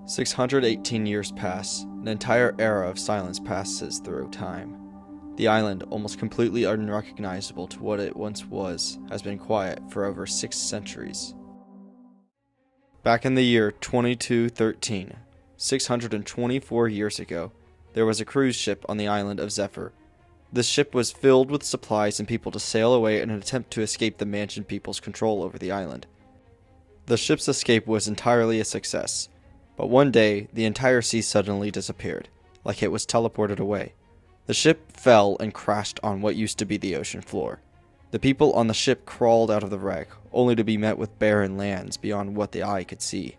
618 years pass, an entire era of silence passes through time. The island, almost completely unrecognizable to what it once was, has been quiet for over 6 centuries. Back in the year 2213, 624 years ago, there was a cruise ship on the island of Zephyr. This ship was filled with supplies and people to sail away in an attempt to escape the Mansion people's control over the island. The ship's escape was entirely a success, but one day the entire sea suddenly disappeared, like it was teleported away. The ship fell and crashed on what used to be the ocean floor. The people on the ship crawled out of the wreck, only to be met with barren lands beyond what the eye could see.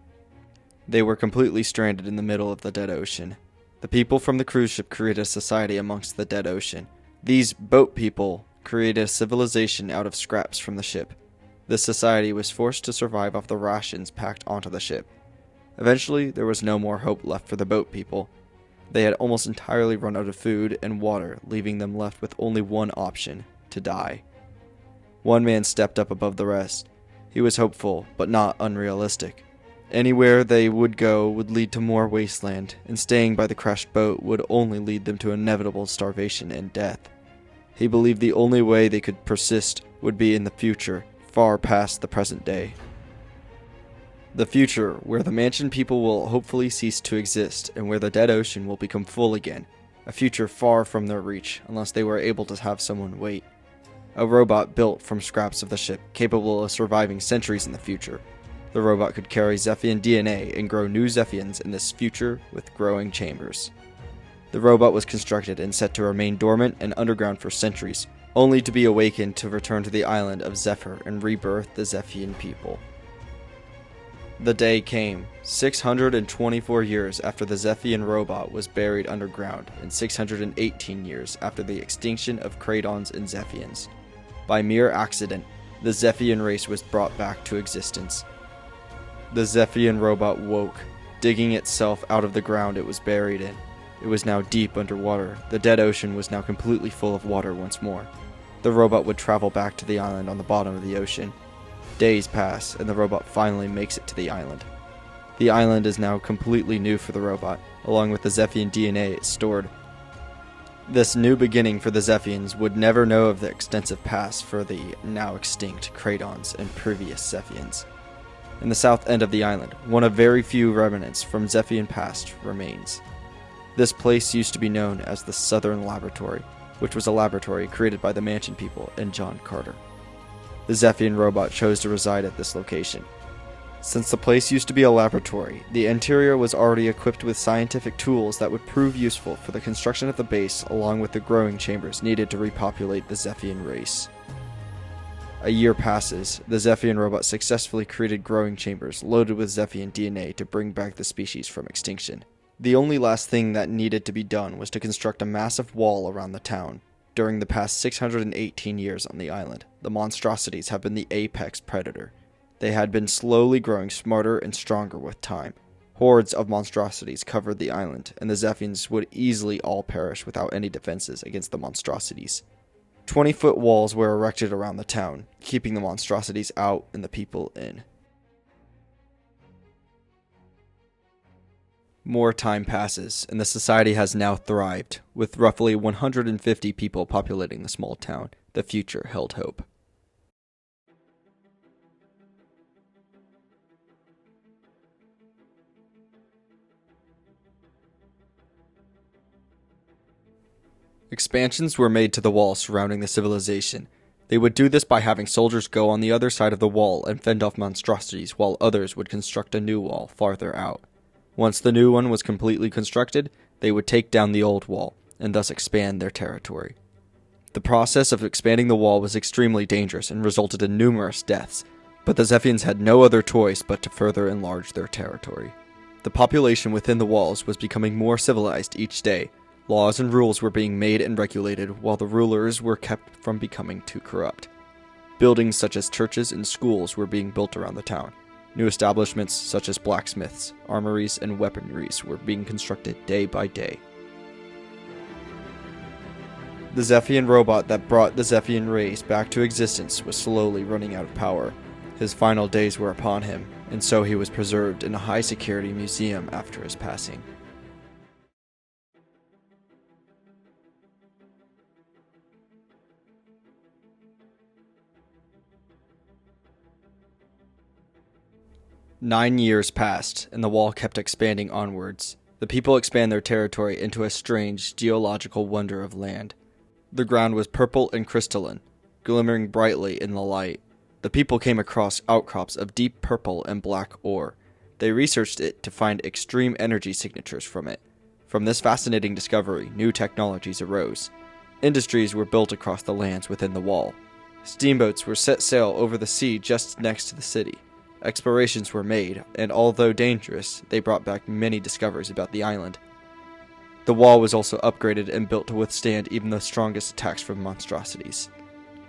They were completely stranded in the middle of the dead ocean. The people from the cruise ship created a society amongst the dead ocean. These boat people created a civilization out of scraps from the ship. This society was forced to survive off the rations packed onto the ship. Eventually, there was no more hope left for the boat people. They had almost entirely run out of food and water, leaving them left with only one option: to die. One man stepped up above the rest. He was hopeful, but not unrealistic. Anywhere they would go would lead to more wasteland, and staying by the crashed boat would only lead them to inevitable starvation and death. He believed the only way they could persist would be in the future, far past the present day. The future, where the Mansion people will hopefully cease to exist, and where the dead ocean will become full again. A future far from their reach, unless they were able to have someone wait. A robot built from scraps of the ship, capable of surviving centuries in the future. The robot could carry Zephian DNA and grow new Zephians in this future with growing chambers. The robot was constructed and set to remain dormant and underground for centuries, only to be awakened to return to the island of Zephyr and rebirth the Zephian people. The day came, 624 years after the Zephian robot was buried underground, and 618 years after the extinction of Kradons and Zephians. By mere accident, the Zephian race was brought back to existence. The Zephian robot woke, digging itself out of the ground it was buried in. It was now deep underwater. The dead ocean was now completely full of water once more. The robot would travel back to the island on the bottom of the ocean. Days pass, and the robot finally makes it to the island. The island is now completely new for the robot, along with the Zephian DNA it stored. This new beginning for the Zephians would never know of the extensive past for the now extinct Kradons and previous Zephians. In the south end of the island, one of very few remnants from Zephian past remains. This place used to be known as the Southern Laboratory, which was a laboratory created by the Mansion people and John Carter. The Zephian robot chose to reside at this location. Since the place used to be a laboratory, the interior was already equipped with scientific tools that would prove useful for the construction of the base, along with the growing chambers needed to repopulate the Zephian race. A year passes. The Zephian robot successfully created growing chambers loaded with Zephian DNA to bring back the species from extinction. The only last thing that needed to be done was to construct a massive wall around the town. During the past 618 years on the island, the monstrosities have been the apex predator. They had been slowly growing smarter and stronger with time. Hordes of monstrosities covered the island, and the Zephians would easily all perish without any defenses against the monstrosities. 20-foot walls were erected around the town, keeping the monstrosities out and the people in. More time passes, and the society has now thrived. With roughly 150 people populating the small town, the future held hope. Expansions were made to the wall surrounding the civilization. They would do this by having soldiers go on the other side of the wall and fend off monstrosities, while others would construct a new wall farther out. Once the new one was completely constructed, they would take down the old wall, and thus expand their territory. The process of expanding the wall was extremely dangerous and resulted in numerous deaths, but the Zephians had no other choice but to further enlarge their territory. The population within the walls was becoming more civilized each day. Laws and rules were being made and regulated, while the rulers were kept from becoming too corrupt. Buildings such as churches and schools were being built around the town. New establishments such as blacksmiths, armories, and weaponries were being constructed day by day. The Zephian robot that brought the Zephian race back to existence was slowly running out of power. His final days were upon him, and so he was preserved in a high-security museum after his passing. Nine years passed, and the wall kept expanding onwards. The people expand their territory into a strange geological wonder of land. The ground was purple and crystalline, glimmering brightly in the light. The people came across outcrops of deep purple and black ore. They researched it to find extreme energy signatures from it. From this fascinating discovery, new technologies arose. Industries were built across the lands within the wall. Steamboats were set sail over the sea just next to the city. Explorations were made, and although dangerous, they brought back many discoveries about the island. The wall was also upgraded and built to withstand even the strongest attacks from monstrosities.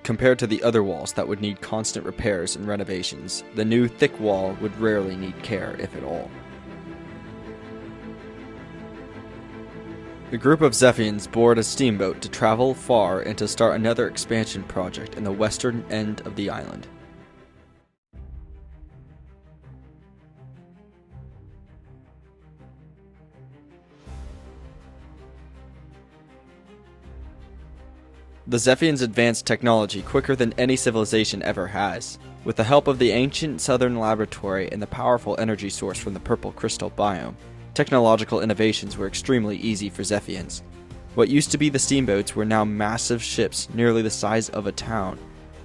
Compared to the other walls that would need constant repairs and renovations, the new thick wall would rarely need care, if at all. The group of Zephians board a steamboat to travel far and to start another expansion project in the western end of the island. The Zephians advanced technology quicker than any civilization ever has. With the help of the ancient southern laboratory and the powerful energy source from the purple crystal biome, technological innovations were extremely easy for Zephians. What used to be the steamboats were now massive ships nearly the size of a town.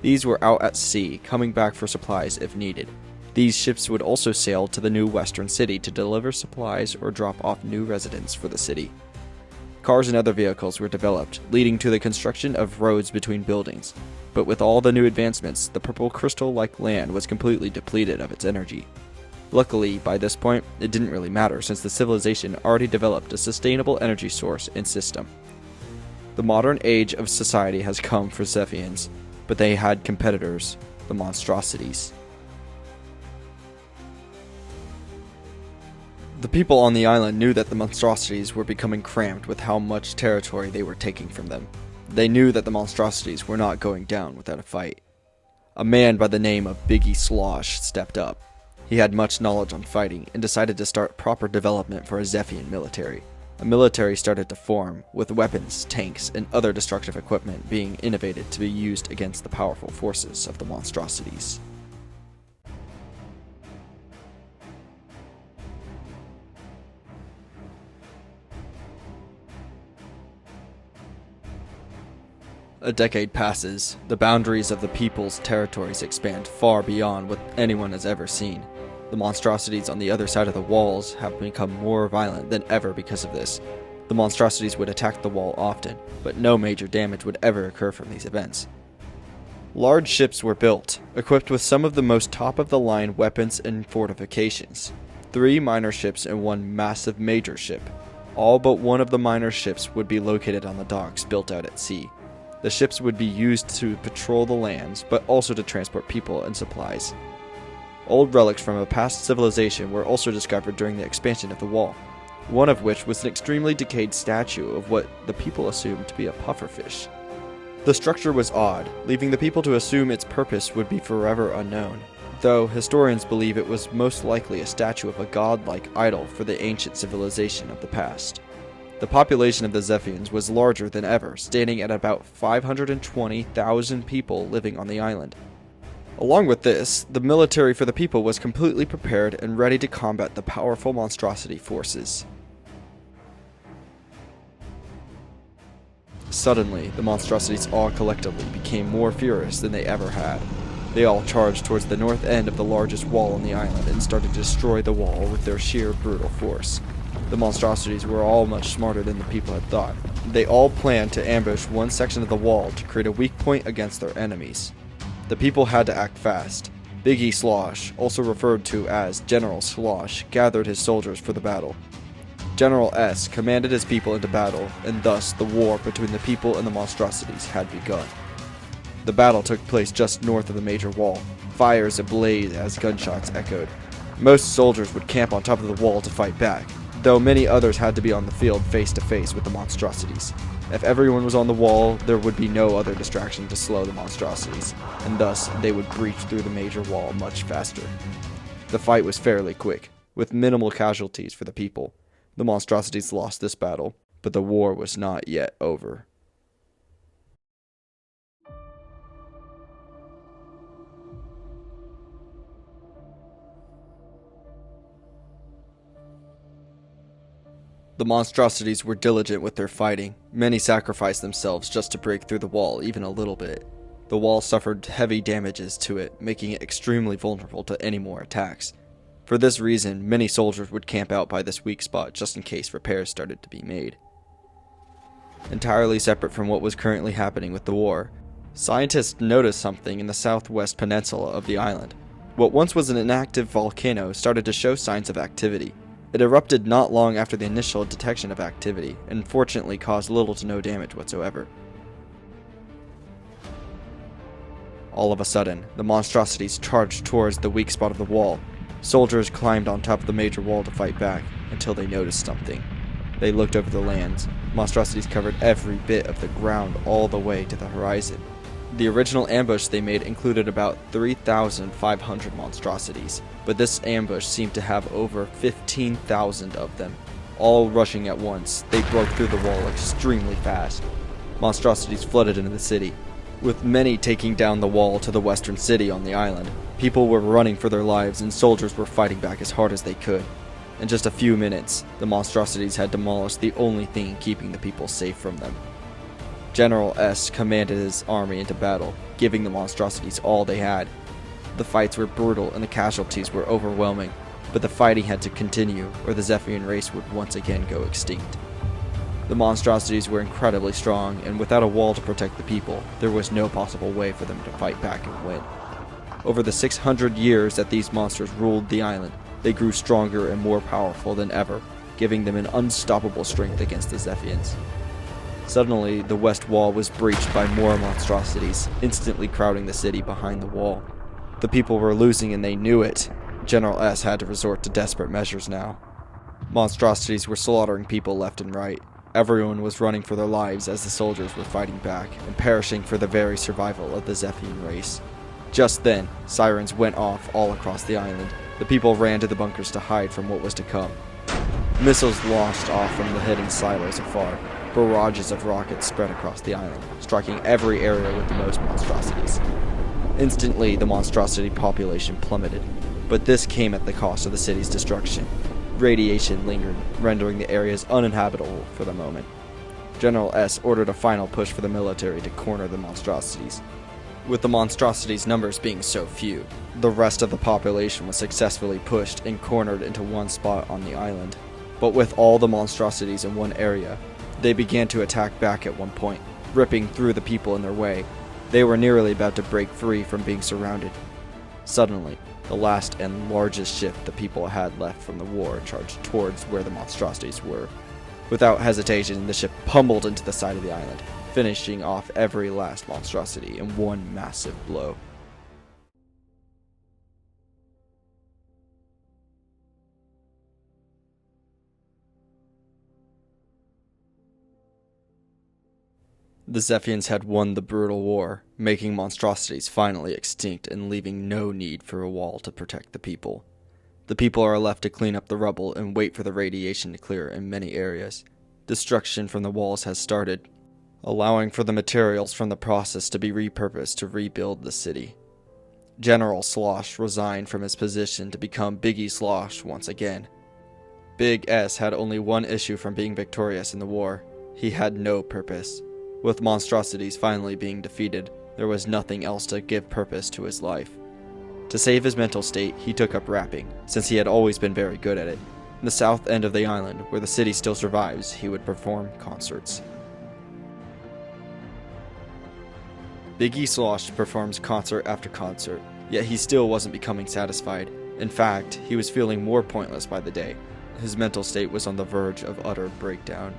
These were out at sea, coming back for supplies if needed. These ships would also sail to the new western city to deliver supplies or drop off new residents for the city. Cars and other vehicles were developed, leading to the construction of roads between buildings. But with all the new advancements, the purple crystal-like land was completely depleted of its energy. Luckily, by this point, it didn't really matter since the civilization already developed a sustainable energy source and system. The modern age of society has come for Zephians, but they had competitors, the monstrosities. The people on the island knew that the monstrosities were becoming cramped with how much territory they were taking from them. They knew that the monstrosities were not going down without a fight. A man by the name of Biggie Slosh stepped up. He had much knowledge on fighting and decided to start proper development for a Zephian military. A military started to form, with weapons, tanks, and other destructive equipment being innovated to be used against the powerful forces of the monstrosities. A decade passes. The boundaries of the people's territories expand far beyond what anyone has ever seen. The monstrosities on the other side of the walls have become more violent than ever because of this. The monstrosities would attack the wall often, but no major damage would ever occur from these events. Large ships were built, equipped with some of the most top-of-the-line weapons and fortifications. 3 minor ships and 1 massive major ship. All but one of the minor ships would be located on the docks built out at sea. The ships would be used to patrol the lands, but also to transport people and supplies. Old relics from a past civilization were also discovered during the expansion of the wall, one of which was an extremely decayed statue of what the people assumed to be a pufferfish. The structure was odd, leaving the people to assume its purpose would be forever unknown, though historians believe it was most likely a statue of a godlike idol for the ancient civilization of the past. The population of the Zephians was larger than ever, standing at about 520,000 people living on the island. Along with this, the military for the people was completely prepared and ready to combat the powerful monstrosity forces. Suddenly, the monstrosities all collectively became more furious than they ever had. They all charged towards the north end of the largest wall on the island and started to destroy the wall with their sheer brutal force. The monstrosities were all much smarter than the people had thought. They all planned to ambush one section of the wall to create a weak point against their enemies. The people had to act fast. Biggie Slosh, also referred to as General Slosh, gathered his soldiers for the battle. General S commanded his people into battle, and thus the war between the people and the monstrosities had begun. The battle took place just north of the major wall, fires ablaze as gunshots echoed. Most soldiers would camp on top of the wall to fight back, though many others had to be on the field face to face with the monstrosities. If everyone was on the wall, there would be no other distraction to slow the monstrosities, and thus they would breach through the major wall much faster. The fight was fairly quick, with minimal casualties for the people. The monstrosities lost this battle, but the war was not yet over. The monstrosities were diligent with their fighting. Many sacrificed themselves just to break through the wall even a little bit. The wall suffered heavy damages to it, making it extremely vulnerable to any more attacks. For this reason, many soldiers would camp out by this weak spot just in case repairs started to be made. Entirely separate from what was currently happening with the war, scientists noticed something in the southwest peninsula of the island. What once was an inactive volcano started to show signs of activity. It erupted not long after the initial detection of activity, and fortunately caused little to no damage whatsoever. All of a sudden, the monstrosities charged towards the weak spot of the wall. Soldiers climbed on top of the major wall to fight back, until they noticed something. They looked over the lands. Monstrosities covered every bit of the ground all the way to the horizon. The original ambush they made included about 3,500 monstrosities, but this ambush seemed to have over 15,000 of them. All rushing at once, they broke through the wall extremely fast. Monstrosities flooded into the city, with many taking down the wall to the western city on the island. People were running for their lives and soldiers were fighting back as hard as they could. In just a few minutes, the monstrosities had demolished the only thing keeping the people safe from them. General S commanded his army into battle, giving the monstrosities all they had. The fights were brutal and the casualties were overwhelming, but the fighting had to continue or the Zephyrian race would once again go extinct. The monstrosities were incredibly strong, and without a wall to protect the people, there was no possible way for them to fight back and win. Over the 600 years that these monsters ruled the island, they grew stronger and more powerful than ever, giving them an unstoppable strength against the Zephyrians. Suddenly, the west wall was breached by more monstrosities, instantly crowding the city behind the wall. The people were losing and they knew it. General S had to resort to desperate measures now. Monstrosities were slaughtering people left and right. Everyone was running for their lives as the soldiers were fighting back and perishing for the very survival of the Zephyrian race. Just then, sirens went off all across the island. The people ran to the bunkers to hide from what was to come. Missiles launched off from the hidden silos afar. Barrages of rockets spread across the island, striking every area with the most monstrosities. Instantly, the monstrosity population plummeted, but this came at the cost of the city's destruction. Radiation lingered, rendering the areas uninhabitable for the moment. General S ordered a final push for the military to corner the monstrosities. With the monstrosities' numbers being so few, the rest of the population was successfully pushed and cornered into one spot on the island. But with all the monstrosities in one area, they began to attack back at one point, ripping through the people in their way. They were nearly about to break free from being surrounded. Suddenly, the last and largest ship the people had left from the war charged towards where the monstrosities were. Without hesitation, the ship pummeled into the side of the island, finishing off every last monstrosity in one massive blow. The Zephyrians had won the brutal war, making monstrosities finally extinct and leaving no need for a wall to protect the people. The people are left to clean up the rubble and wait for the radiation to clear in many areas. Destruction from the walls has started, allowing for the materials from the process to be repurposed to rebuild the city. General Slosh resigned from his position to become Biggie Slosh once again. Big S had only one issue from being victorious in the war. He had no purpose. With monstrosities finally being defeated, there was nothing else to give purpose to his life. To save his mental state, he took up rapping, since he had always been very good at it. In the south end of the island, where the city still survives, he would perform concerts. Biggie Slosh performs concert after concert, yet he still wasn't becoming satisfied. In fact, he was feeling more pointless by the day. His mental state was on the verge of utter breakdown.